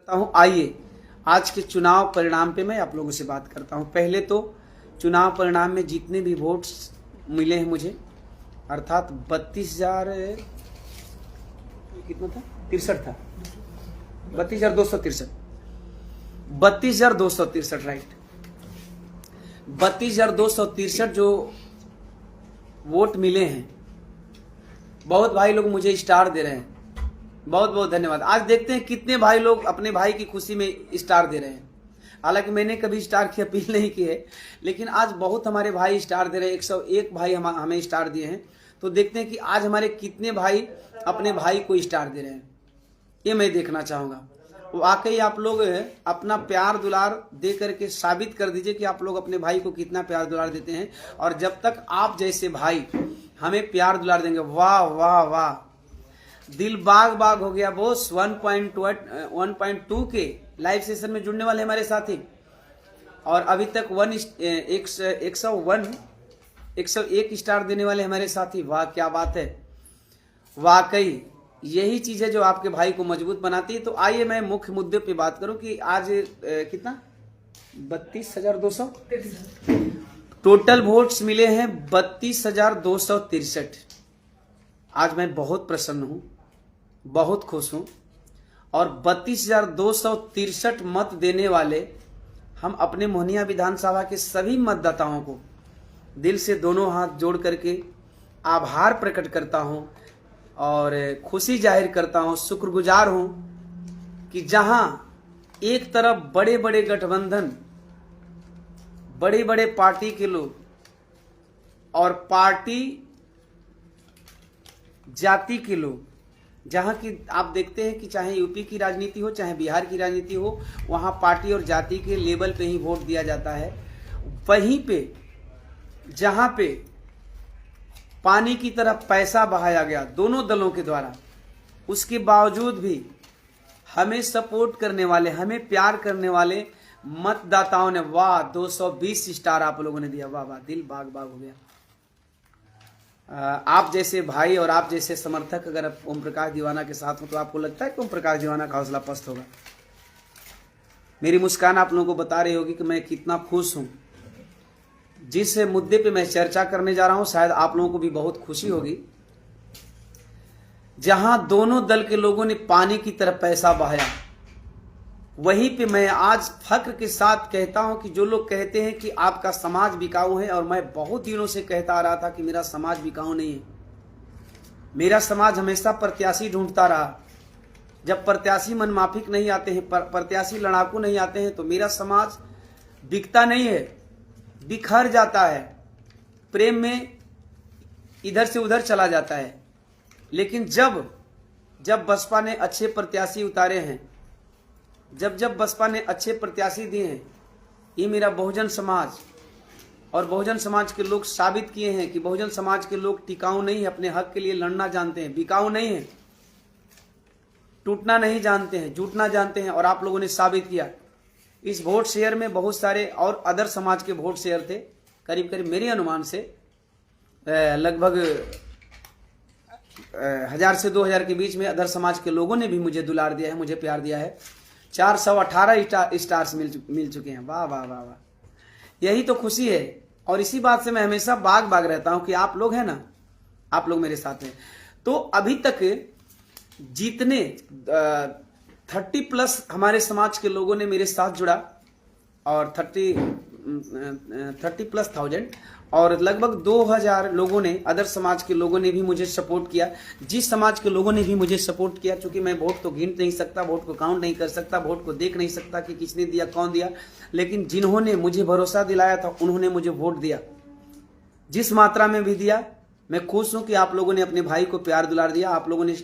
करता हूं। आइए आज के चुनाव परिणाम पे मैं आप लोगों से बात करता हूं। पहले तो चुनाव परिणाम में जितने भी वोट्स मिले हैं मुझे, अर्थात 32,000 कितना था, 63 था, 32,263, 32,263 राइट, 32,263 जो वोट मिले हैं। बहुत भाई लोग मुझे स्टार दे रहे हैं, बहुत बहुत धन्यवाद। आज देखते हैं कितने भाई लोग अपने भाई की खुशी में स्टार दे रहे हैं। हालांकि मैंने कभी स्टार की अपील नहीं की है, लेकिन आज बहुत हमारे भाई स्टार दे रहे हैं। 101 भाई हमें स्टार दिए हैं। तो देखते हैं कि आज हमारे कितने भाई अपने भाई को स्टार दे रहे हैं, ये मैं देखना चाहूंगा। वाकई आप लोग अपना प्यार दुलार दे करके साबित कर दीजिए कि आप लोग अपने भाई को कितना प्यार दुलार देते हैं। और जब तक आप जैसे भाई हमें प्यार दुलार देंगे, वाह वाह वाह, दिल बाग बाग हो गया बोस। 1.2 के लाइव सेशन में जुड़ने वाले हमारे साथी, और अभी तक 101 स्टार देने वाले हमारे साथी। वाह क्या बात है, वाकई यही चीज है जो आपके भाई को मजबूत बनाती है। तो आइए मैं मुख्य मुद्दे पे बात करूं कि आज कितना 32,200 टोटल वोट्स मिले हैं, 32,263। आज मैं बहुत प्रसन्न हूं, बहुत खुश हूं। और 32,263 मत देने वाले हम अपने मोहनिया विधानसभा के सभी मतदाताओं को दिल से दोनों हाथ जोड़ करके आभार प्रकट करता हूं और खुशी जाहिर करता हूं, शुक्रगुजार हूं कि जहां एक तरफ बड़े बड़े गठबंधन, बड़े बड़े पार्टी के लोग और पार्टी जाति के लोग, जहां की आप देखते हैं कि चाहे यूपी की राजनीति हो चाहे बिहार की राजनीति हो, वहां पार्टी और जाति के लेवल पे ही वोट दिया जाता है। वहीं पे जहां पे पानी की तरफ पैसा बहाया गया दोनों दलों के द्वारा, उसके बावजूद भी हमें सपोर्ट करने वाले, हमें प्यार करने वाले मतदाताओं ने, वाह 220 स्टार आप लोगों ने दिया, वाह वाह, दिल बाग बाग हो गया। आप जैसे भाई और आप जैसे समर्थक अगर ओम प्रकाश दीवाना के साथ हो तो आपको लगता है कि ओम प्रकाश दीवाना का हौसला पस्त होगा। मेरी मुस्कान आप लोगों को बता रही होगी कि मैं कितना खुश हूं। जिस मुद्दे पे मैं चर्चा करने जा रहा हूं शायद आप लोगों को भी बहुत खुशी होगी। जहां दोनों दल के लोगों ने पानी की तरफ पैसा बहाया, वहीं पे मैं आज फख्र के साथ कहता हूं कि जो लोग कहते हैं कि आपका समाज बिकाऊ है, और मैं बहुत दिनों से कहता आ रहा था कि मेरा समाज बिकाऊ नहीं है। मेरा समाज हमेशा प्रत्याशी ढूंढता रहा। जब प्रत्याशी मनमाफिक नहीं आते हैं, प्रत्याशी लड़ाकू नहीं आते हैं, तो मेरा समाज बिकता नहीं है, बिखर जाता है, प्रेम में इधर से उधर चला जाता है। लेकिन जब बसपा ने अच्छे प्रत्याशी उतारे हैं, जब बसपा ने अच्छे प्रत्याशी दिए हैं, ये मेरा बहुजन समाज और बहुजन समाज के लोग साबित किए हैं कि बहुजन समाज के लोग टिकाऊ नहीं है, अपने हक के लिए लड़ना जानते हैं, बिकाऊ नहीं है, टूटना नहीं जानते हैं, जुटना जानते हैं। और आप लोगों ने साबित किया। इस वोट शेयर में बहुत सारे और अदर समाज के वोट शेयर थे, करीब करीब मेरे अनुमान से लगभग 1000 से 2000 के बीच में अदर समाज के लोगों ने भी मुझे दुलार दिया है, मुझे प्यार दिया है। 418 स्टार्स मिल चुके हैं। वाह वाह वाह वाह, यही तो खुशी है। और इसी बात से मैं हमेशा बाग बाग रहता हूं कि आप लोग हैं ना, आप लोग मेरे साथ हैं। तो अभी तक जितने 30+ हमारे समाज के लोगों ने मेरे साथ जुड़ा, और 30+1000, और लगभग 2000 लोगों ने, अदर समाज के लोगों ने भी मुझे सपोर्ट किया। जिस समाज के लोगों ने भी मुझे सपोर्ट किया, क्योंकि मैं वोट तो गिन नहीं सकता, वोट को काउंट नहीं कर सकता, वोट को देख नहीं सकता कि किसने दिया, कौन दिया, लेकिन जिन्होंने मुझे भरोसा दिलाया था उन्होंने मुझे वोट दिया। जिस मात्रा में भी दिया, मैं खुश हूं कि आप लोगों ने अपने भाई को प्यार दुलार दिया। आप लोगों ने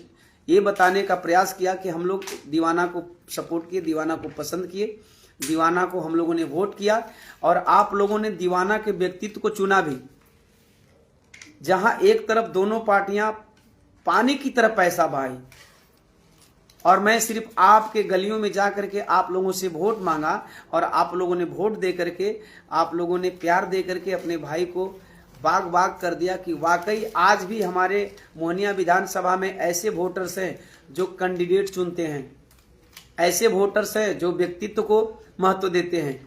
ये बताने का प्रयास किया कि हम लोग दीवाना को सपोर्ट किए, दीवाना को पसंद किए, दीवाना को हम लोगों ने वोट किया। और आप लोगों ने दीवाना के व्यक्तित्व को चुना भी। जहां एक तरफ दोनों पार्टियां पानी की तरफ पैसा बहाई, और मैं सिर्फ आपके गलियों में जाकर के आप लोगों से वोट मांगा, और आप लोगों ने वोट दे करके, आप लोगों ने प्यार दे करके अपने भाई को बाग बाग कर दिया कि वाकई आज भी हमारे मोहनिया विधानसभा में ऐसे वोटर्स हैं जो कैंडिडेट चुनते हैं, ऐसे वोटर्स हैं जो व्यक्तित्व को महत्व देते हैं,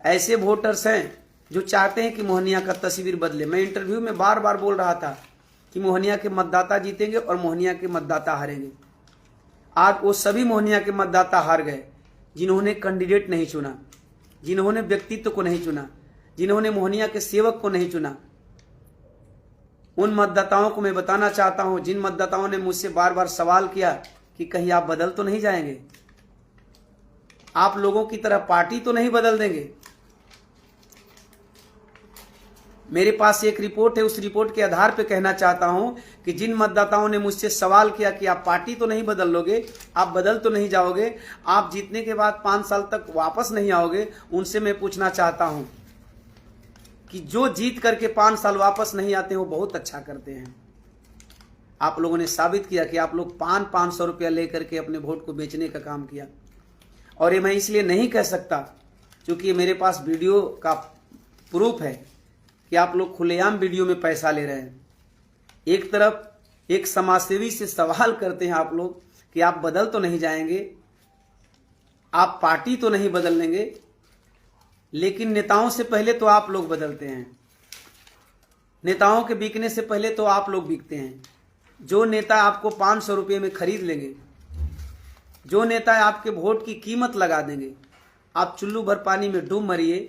ऐसे वोटर्स हैं जो चाहते हैं कि मोहनिया का तस्वीर बदले। मैं इंटरव्यू में बार बार बोल रहा था कि मोहनिया के मतदाता जीतेंगे और मोहनिया के मतदाता हारेंगे। आज वो सभी मोहनिया के मतदाता हार गए जिन्होंने कैंडिडेट नहीं चुना, जिन्होंने व्यक्तित्व को नहीं चुना, जिन्होंने मोहनिया के सेवक को नहीं चुना। उन मतदाताओं को मैं बताना चाहता हूं, जिन मतदाताओं ने मुझसे बार बार सवाल किया कि कहीं आप बदल तो नहीं जाएंगे, आप लोगों की तरह पार्टी तो नहीं बदल देंगे। मेरे पास एक रिपोर्ट है, उस रिपोर्ट के आधार पर कहना चाहता हूं कि जिन मतदाताओं ने मुझसे सवाल किया कि आप पार्टी तो नहीं बदल लोगे, आप बदल तो नहीं जाओगे, आप जीतने के बाद 5 साल तक वापस नहीं आओगे, उनसे मैं पूछना चाहता हूं कि जो जीत करके 5 साल वापस नहीं आते हैं वो बहुत अच्छा करते हैं। आप लोगों ने साबित किया कि आप लोग 500 रुपया लेकर के अपने वोट को बेचने का काम किया। और ये मैं इसलिए नहीं कह सकता क्योंकि मेरे पास वीडियो का प्रूफ है कि आप लोग खुलेआम वीडियो में पैसा ले रहे हैं। एक तरफ एक समाजसेवी से सवाल करते हैं आप लोग कि आप बदल तो नहीं जाएंगे, आप पार्टी तो नहीं बदल लेंगे, लेकिन नेताओं से पहले तो आप लोग बदलते हैं, नेताओं के बिकने से पहले तो आप लोग बिकते हैं। जो नेता आपको 500 रुपये में खरीद लेंगे, जो नेता आपके वोट की कीमत लगा देंगे, आप चुल्लू भर पानी में डूब मरिए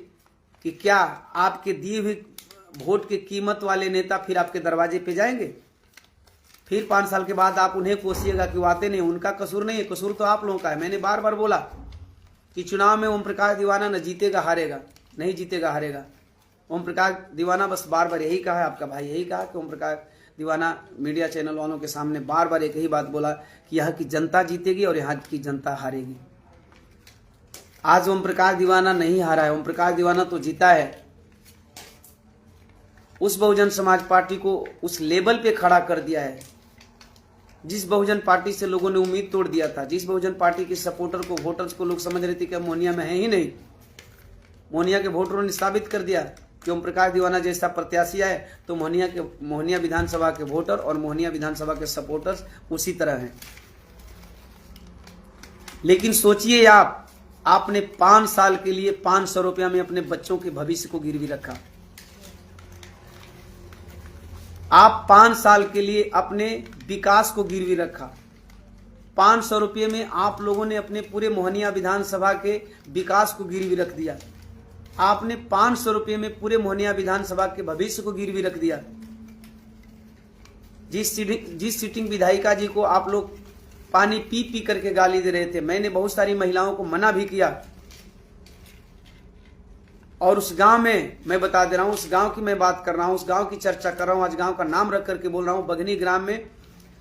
कि क्या आपके दिए हुए वोट की कीमत वाले नेता फिर आपके दरवाजे पे जाएंगे? फिर 5 साल के बाद आप उन्हें कोसिएगा कि वो आते नहीं, उनका कसूर नहीं है, कसूर तो आप लोगों का है। मैंने बार बार बोला कि चुनाव में ओम प्रकाश दीवाना न जीतेगा हारेगा, नहीं जीतेगा हारेगा। ओम प्रकाश दीवाना बस बार बार यही कहा है, आपका भाई यही कहा कि ओम प्रकाश दीवाना मीडिया चैनल वालों के सामने बार बार एक ही बात बोला कि यहाँ की जनता जीतेगी और यहाँ की जनता हारेगी। आज ओम प्रकाश दीवाना नहीं हारा है, ओम प्रकाश दीवाना तो जीता है। उस बहुजन समाज पार्टी को उस लेवल पे खड़ा कर दिया है जिस बहुजन पार्टी से लोगों ने उम्मीद तोड़ दिया था, जिस बहुजन पार्टी के सपोर्टर को, वोटर्स को लोग समझ रहे थे कि मोहनिया में है ही नहीं। मोहनिया के वोटरों ने साबित कर दिया कि ओम प्रकाश दीवाना जैसा प्रत्याशी आए तो मोहनिया विधानसभा के वोटर और मोहनिया विधानसभा के सपोर्टर्स उसी तरह हैं। लेकिन सोचिए आपने 5 साल के लिए 500 रुपया में अपने बच्चों के भविष्य को गिरवी रखा। आप 5 साल के लिए अपने विकास को गिरवी रखा। 500 रुपये में आप लोगों ने अपने पूरे मोहनिया विधानसभा के विकास को गिरवी रख दिया। आपने 500 रुपये में पूरे मोहनिया विधानसभा के भविष्य को गिरवी रख दिया। जिस सिटिंग विधायिका जी को आप लोग पानी पी पी करके गाली दे रहे थे, मैंने बहुत सारी महिलाओं को मना भी किया। और उस गांव में मैं बता दे रहा हूं, उस गांव की मैं बात कर रहा हूं, उस गांव की चर्चा कर रहा हूं, आज गांव का नाम रख करके बोल रहा हूं। बघनी ग्राम में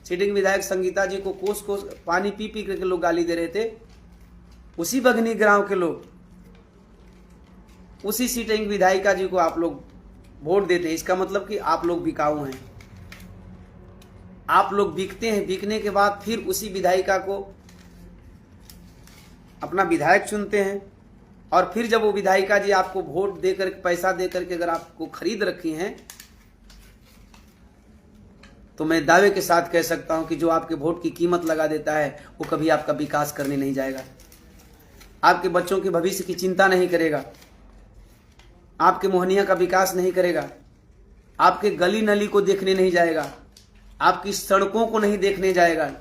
सिटिंग विधायक संगीता जी को कोस कोस पानी पी पी करके लोग गाली दे रहे थे। उसी बघनी ग्राम के लोग उसी सिटिंग विधायिका जी को आप लोग वोट देते। इसका मतलब कि आप लोग बिकाऊ हैं, आप लोग बिकते हैं। बिकने के बाद फिर उसी विधायिका को अपना विधायक चुनते हैं और फिर जब वो विधायिका जी आपको वोट देकर, पैसा देकर के अगर आपको खरीद रखी हैं, तो मैं दावे के साथ कह सकता हूं कि जो आपके वोट की कीमत लगा देता है वो कभी आपका विकास करने नहीं जाएगा, आपके बच्चों के भविष्य की चिंता नहीं करेगा, आपके मोहनिया का विकास नहीं करेगा, आपके गली नली को देखने नहीं जाएगा, आपकी सड़कों को नहीं देखने जाएगा,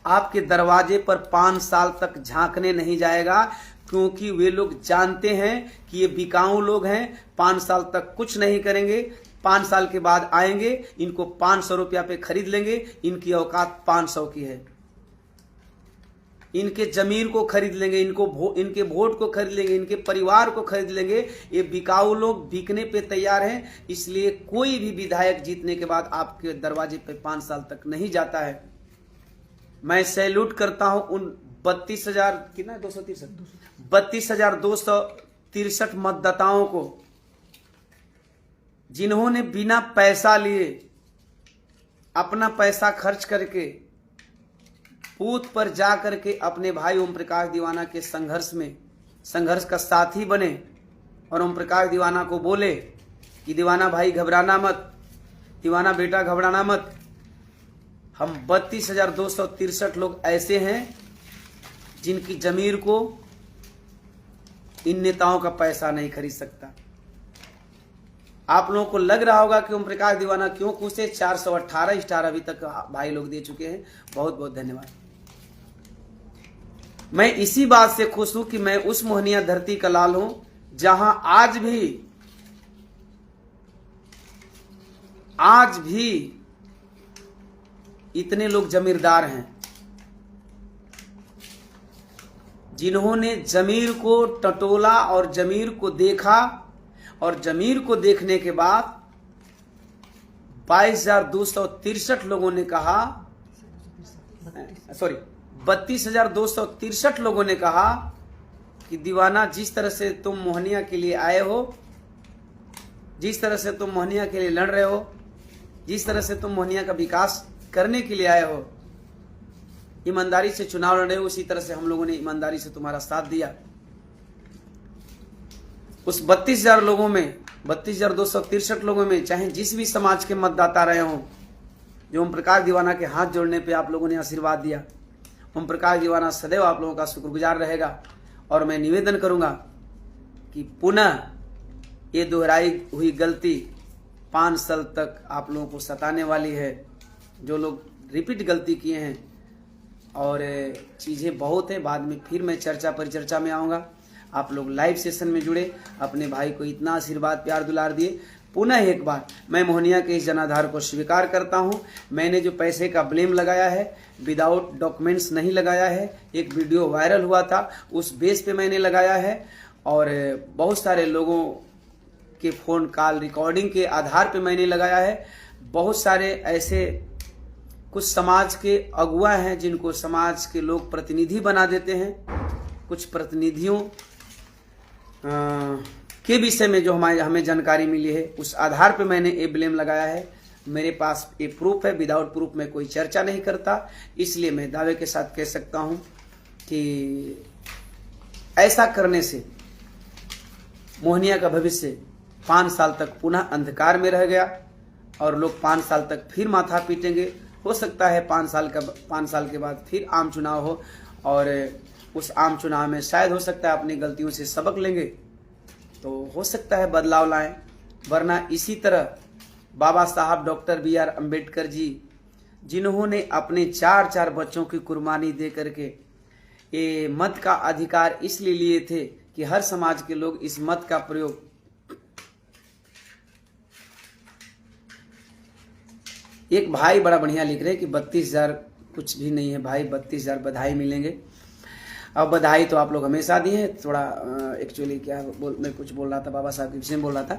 आपके दरवाजे पर 5 साल तक झांकने नहीं जाएगा। क्योंकि वे लोग जानते हैं कि ये बिकाऊ लोग हैं, 5 साल तक कुछ नहीं करेंगे, 5 साल के बाद आएंगे, इनको 500 रुपया पे खरीद लेंगे। इनकी औकात 500 की है, इनके जमीन को खरीद लेंगे, इनके वोट को खरीद लेंगे, इनके परिवार को खरीद लेंगे। ये बिकाऊ लोग बिकने पे तैयार हैं। इसलिए कोई भी विधायक जीतने के बाद आपके दरवाजे पे 5 साल तक नहीं जाता है। मैं सैल्यूट करता हूं उन 32,000 कितना 32,263 मतदाताओं को जिन्होंने बिना पैसा लिए, अपना पैसा खर्च करके बूथ पर जा करके अपने भाई ओम प्रकाश दीवाना के संघर्ष का साथी बने और ओम प्रकाश दीवाना को बोले कि दीवाना भाई घबराना मत, दीवाना बेटा घबराना मत। हम 32,263 लोग ऐसे हैं जिनकी जमीर को इन नेताओं का पैसा नहीं खरीद सकता। आप लोगों को लग रहा होगा कि ओम प्रकाश दीवाना क्यों खुश है। 418 स्टार अभी तक भाई लोग दे चुके हैं, बहुत बहुत धन्यवाद। मैं इसी बात से खुश हूं कि मैं उस मोहनिया धरती का लाल हूं जहां आज भी इतने लोग जमीरदार हैं जिन्होंने जमीर को टटोला और जमीर को देखा, और जमीर को देखने के बाद 22,263 लोगों ने कहा, सॉरी 32,263 लोगों ने कहा कि दीवाना जिस तरह से तुम मोहनिया के लिए आए हो, जिस तरह से तुम मोहनिया के लिए लड़ रहे हो, जिस तरह से तुम मोहनिया का विकास करने के लिए आए हो, ईमानदारी से चुनाव लड़ रहे हो, उसी तरह से हम लोगों ने ईमानदारी से तुम्हारा साथ दिया। उस 32,000 लोगों में, 32,263 लोगों में, चाहे जिस भी समाज के मतदाता रहे हों, जो ओम प्रकाश दीवाना के हाथ जोड़ने पे आप लोगों ने आशीर्वाद दिया, ओम प्रकाश दीवाना सदैव आप लोगों का शुक्रगुजार रहेगा। और मैं निवेदन करूंगा कि पुनः ये दोहराई हुई गलती 5 साल तक आप लोगों को सताने वाली है। जो लोग रिपीट गलती किए हैं, और चीज़ें बहुत हैं, बाद में फिर मैं चर्चा परिचर्चा में आऊँगा। आप लोग लाइव सेशन में जुड़े, अपने भाई को इतना आशीर्वाद प्यार दुलार दिए। पुनः एक बार मैं मोहनिया के इस जनाधार को स्वीकार करता हूं। मैंने जो पैसे का ब्लेम लगाया है, विदाउट डॉक्यूमेंट्स नहीं लगाया है। एक वीडियो वायरल हुआ था, उस बेस पे मैंने लगाया है, और बहुत सारे लोगों के फ़ोन कॉल रिकॉर्डिंग के आधार पे मैंने लगाया है। बहुत सारे ऐसे कुछ समाज के अगुआ हैं जिनको समाज के लोग प्रतिनिधि बना देते हैं। कुछ प्रतिनिधियों के विषय में जो हमें जानकारी मिली है, उस आधार पे मैंने ये ब्लेम लगाया है। मेरे पास ये प्रूफ है, विदाउट प्रूफ मैं कोई चर्चा नहीं करता। इसलिए मैं दावे के साथ कह सकता हूं कि ऐसा करने से मोहनिया का भविष्य 5 साल तक पुनः अंधकार में रह गया, और लोग 5 साल तक फिर माथा पीटेंगे। हो सकता है 5 साल के बाद फिर आम चुनाव हो, और उस आम चुनाव में शायद हो सकता है अपनी गलतियों से सबक लेंगे, तो हो सकता है बदलाव लाएं। वरना इसी तरह बाबा साहब डॉक्टर BR अम्बेडकर जी, जिन्होंने अपने 4 बच्चों की कुर्बानी दे करके ये मत का अधिकार इसलिए लिए थे कि हर समाज के लोग इस मत का प्रयोग, एक भाई बड़ा बढ़िया लिख रहे हैं कि 32,000 कुछ भी नहीं है भाई, 32,000 बधाई मिलेंगे। अब बधाई तो आप लोग हमेशा दिए हैं। थोड़ा एक्चुअली क्या मैं कुछ बोल रहा था, बाबा साहब के विषय में बोल रहा था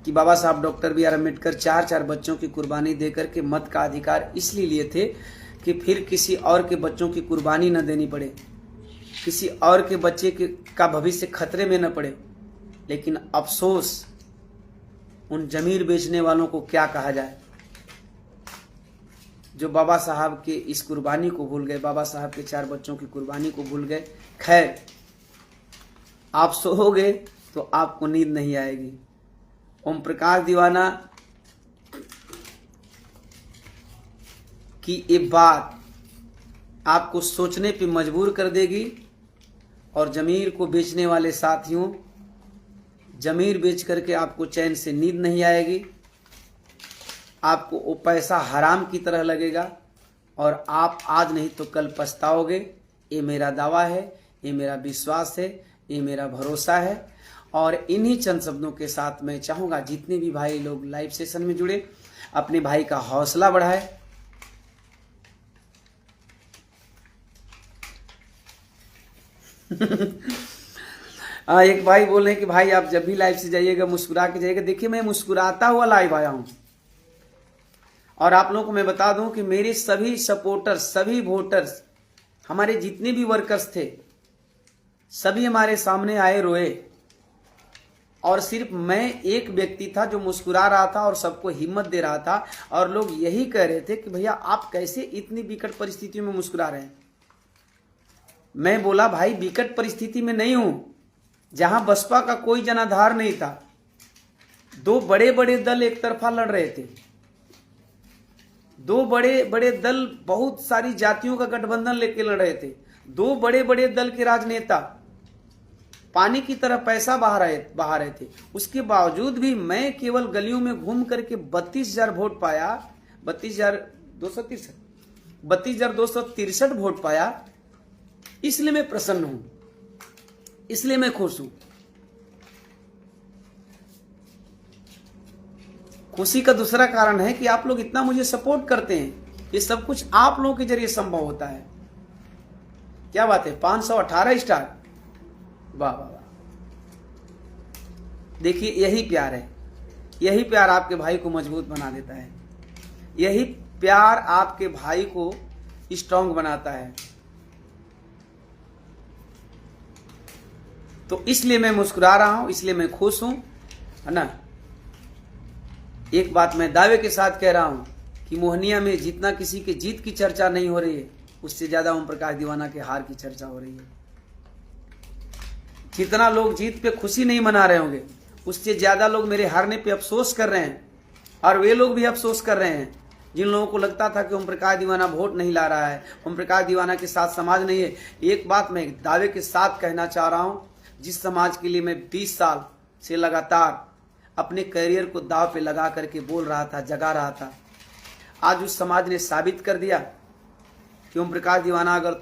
कि बाबा साहब डॉक्टर BR अम्बेडकर 4 बच्चों की कुर्बानी देकर के मत का अधिकार इसलिए लिए थे कि फिर किसी और के बच्चों की कुर्बानी न देनी पड़े, किसी और के बच्चे का भविष्य खतरे में न पड़े। लेकिन अफसोस उन जमीर बेचने वालों को क्या कहा जाए, जो बाबा साहब के इस कुर्बानी को भूल गए, बाबा साहब के 4 बच्चों की कुर्बानी को भूल गए। खैर, आप सोओगे तो आपको नींद नहीं आएगी। ओम प्रकाश दीवाना की ये बात आपको सोचने पे मजबूर कर देगी, और जमीर को बेचने वाले साथियों, जमीर बेच करके आपको चैन से नींद नहीं आएगी। आपको वो पैसा हराम की तरह लगेगा, और आप आज नहीं तो कल पछताओगे। ये मेरा दावा है, ये मेरा विश्वास है, ये मेरा भरोसा है। और इन्हीं चंद शब्दों के साथ मैं चाहूँगा जितने भी भाई लोग लाइव सेशन में जुड़े, अपने भाई का हौसला बढ़ाए। एक भाई बोल रहे हैं कि भाई आप जब भी लाइव से जाइएगा मुस्कुरा के जाइएगा। देखिए, मैं मुस्कुराता हुआ लाइव आया हूं, और आप लोगों को मैं बता दूं कि मेरे सभी सपोर्टर्स, सभी वोटर्स, हमारे जितने भी वर्कर्स थे, सभी हमारे सामने आए, रोए, और सिर्फ मैं एक व्यक्ति था जो मुस्कुरा रहा था और सबको हिम्मत दे रहा था। और लोग यही कह रहे थे कि भैया आप कैसे इतनी विकट परिस्थितियों में मुस्कुरा रहे हैं। मैं बोला भाई विकट परिस्थिति में नहीं हूं, जहां बसपा का कोई जनाधार नहीं था, 2 बड़े बड़े दल एक तरफा लड़ रहे थे, 2 बड़े बड़े दल बहुत सारी जातियों का गठबंधन लेके लड़ रहे थे, दो बड़े बड़े दल के राजनेता पानी की तरह पैसा बहा रहे थे, उसके बावजूद भी मैं केवल गलियों में घूम करके 32,000 वोट पाया, 32,263 वोट पाया। इसलिए मैं प्रसन्न हूं, इसलिए मैं खुश हूं। खुशी का दूसरा कारण है कि आप लोग इतना मुझे सपोर्ट करते हैं। ये सब कुछ आप लोगों के जरिए संभव होता है। क्या बात है, 518 स्टार, वाह वाह वाह। देखिए यही प्यार है, यही प्यार आपके भाई को मजबूत बना देता है, यही प्यार आपके भाई को स्ट्रांग बनाता है। तो इसलिए मैं मुस्कुरा रहा हूं, इसलिए मैं खुश हूं, है ना। एक बात मैं दावे के साथ कह रहा हूं कि मोहनिया में जितना किसी के जीत की चर्चा नहीं हो रही है, उससे ज्यादा ओम प्रकाश दीवाना के हार की चर्चा हो रही है। जितना लोग जीत पे खुशी नहीं मना रहे होंगे, उससे ज्यादा लोग मेरे हारने पे अफसोस कर रहे हैं। और वे लोग भी अफसोस कर रहे हैं जिन लोगों को लगता था कि ओम प्रकाश दीवाना वोट नहीं ला रहा है, ओम प्रकाश दीवाना के साथ समाज नहीं है। एक बात मैं दावे के साथ कहना चाह रहा हूं, जिस समाज के लिए मैं 20 साल से लगातार अपने करियर को दाव पे लगा करके बोल रहा था, जगा रहा था, आज उस समाज ने साबित कर दिया कि ओम प्रकाश दीवाना, अगर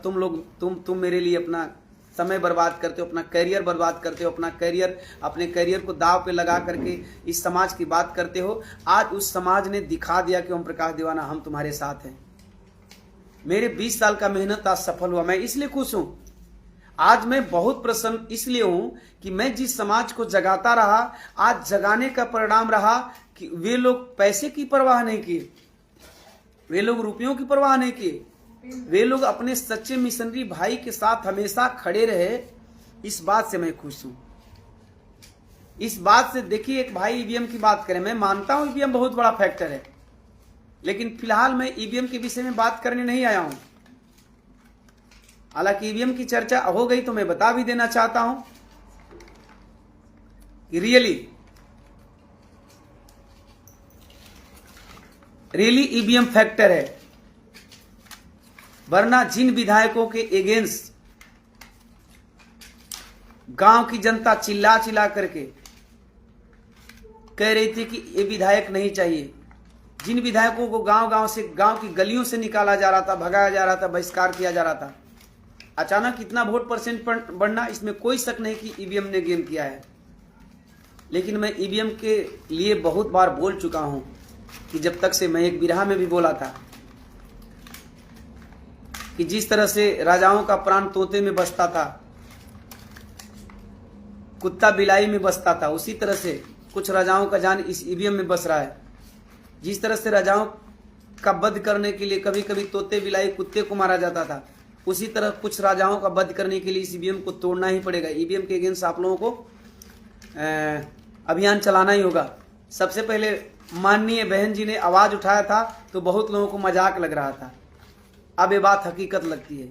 तुम मेरे लिए अपना समय बर्बाद करते हो, अपना करियर बर्बाद करते हो, अपने करियर को दाव पे लगा करके इस समाज की बात करते हो, आज उस समाज ने दिखा दिया कि ओम प्रकाश दीवाना हम तुम्हारे साथ हैं। मेरे 20 साल का मेहनत आज सफल हुआ। मैं इसलिए खुश हूं, आज मैं बहुत प्रसन्न इसलिए हूं कि मैं जिस समाज को जगाता रहा, आज जगाने का परिणाम रहा कि वे लोग पैसे की परवाह नहीं किए, वे लोग रुपयों की परवाह नहीं किए, वे लोग अपने सच्चे मिशनरी भाई के साथ हमेशा खड़े रहे। इस बात से मैं खुश हूं। इस बात से देखिए, एक भाई ईवीएम की बात करें, मैं मानता हूं ईवीएम बहुत बड़ा फैक्टर है, लेकिन फिलहाल मैं ईवीएम के विषय में बात करने नहीं आया हूं। हालांकि ईवीएम की चर्चा हो गई तो मैं बता भी देना चाहता हूं कि रियली ईवीएम फैक्टर है। वरना जिन विधायकों के एगेंस्ट गांव की जनता चिल्ला चिल्ला करके कह रही थी कि ये विधायक नहीं चाहिए, जिन विधायकों को गांव की गलियों से निकाला जा रहा था, भगाया जा रहा था, बहिष्कार किया जा रहा था, अचानक इतना वोट परसेंट बढ़ना, इसमें कोई शक नहीं कि ईवीएम ने गेम किया है। लेकिन मैं ईवीएम के लिए बहुत बार बोल चुका हूं कि जब तक से मैं एक बिरहा में भी बोला था कि जिस तरह से राजाओं का प्राण तोते में बसता था, कुत्ता बिलाई में बसता था, उसी तरह से कुछ राजाओं का जान इस ईवीएम में बस रहा है। जिस तरह से राजाओं का वध करने के लिए कभी कभी तोते बिलाई कुत्ते को मारा जाता था, उसी तरह कुछ राजाओं का वध करने के लिए इस ईवीएम को तोड़ना ही पड़ेगा। ईवीएम के अगेंस्ट आप लोगों को अभियान चलाना ही होगा। सबसे पहले माननीय बहन जी ने आवाज उठाया था तो बहुत लोगों को मजाक लग रहा था, अब ये बात हकीकत लगती है।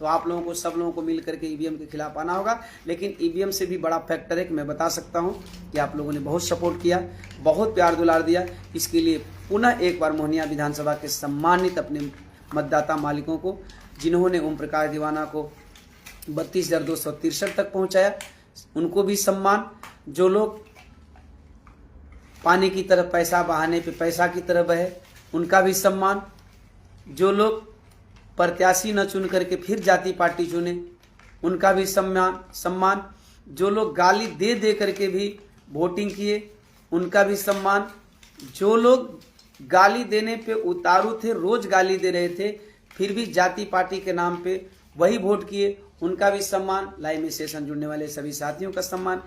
तो आप लोगों को, सब लोगों को मिल करके ईवीएम के खिलाफ आना होगा। लेकिन ईवीएम से भी बड़ा फैक्टर है कि मैं बता सकता हूं कि आप लोगों ने बहुत सपोर्ट किया, बहुत प्यार दुलार दिया। इसके लिए पुनः एक बार मोहनिया विधानसभा के सम्मानित अपने मतदाता मालिकों को, जिन्होंने ओम प्रकाश दीवाना को 32,263 तक पहुंचाया, उनको भी सम्मान। जो लोग पानी की तरह पैसा बहाने पे पैसा की तरह बहे, उनका भी सम्मान। जो लोग प्रत्याशी न चुन करके फिर जाति पार्टी चुने, उनका भी सम्मान। जो लोग गाली दे दे करके भी वोटिंग किए, उनका भी सम्मान। जो लोग गाली देने पे उतारू थे, रोज गाली दे रहे थे, फिर भी जाति पार्टी के नाम पे वही वोट किए, उनका भी सम्मान। लाइव में सेशन जुड़ने वाले सभी साथियों का सम्मान।